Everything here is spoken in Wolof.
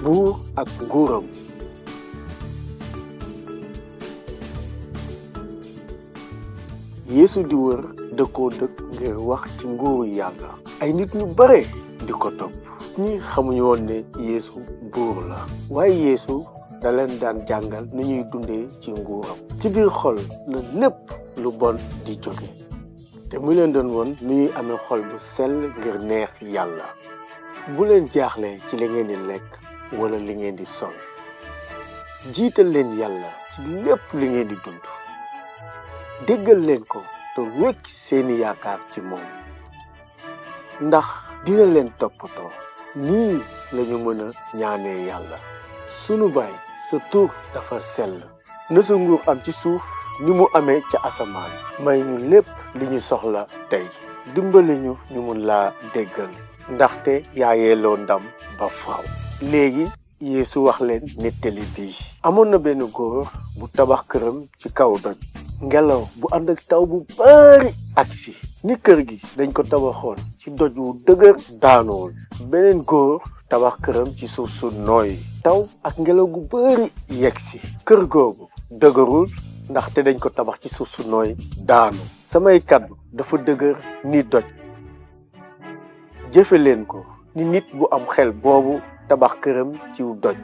buur ak nguuram. Yeesu di wër dëkkoo dëkk ngir wax ci nguuru yàlla. ay nit ñu bare di ko topp. ñi xamuñu woon ne Yeesu buur la. waaye Yeesu da leen daan jàngal ni ñuy dundee ci nguuram. ci biir xol la lépp lu bon di jóge. te mu leen doon woon ni ñuy amee xol bu sell ngir neex yàlla. bu leen jaaxle ci li ngeen di lekk wala li ngeen di sol. jiital leen yàlla ci lépp li ngeen di dund. déggal leen ko te wekk seeni yaakaar ci moom. ndax dina leen toppatoo. nii lañu mën a ñaanee yàlla. sunu baay sa tur dafa sell. na sa nguur am ci suuf ni mu amee ca asamaan. may ñu lépp li ñu soxla tey. dimbali ñu ñu mun laa déggal. ndaxte yaayeeloo ndam ba faaw. léegi Yeesu wax leen nettali bii. amoon na benn góor bu tabax këram ci kaw doj. ngelaw bu ànd ak taw bu bari agsi. ni kër gi dañ ko tabaxoon ci doj wu dëgër daanool. beneen góor tabax këram ci suuf su nooy. taw ak ngelaw gu bari yegsi. kër googu dëgërul ndaxte dañ ko tabax ci suuf su nooy daanu. samay kàddu dafa dëgër ni doj. jëfe leen ko ni nit bu am xel boobu tabax këram ci doj.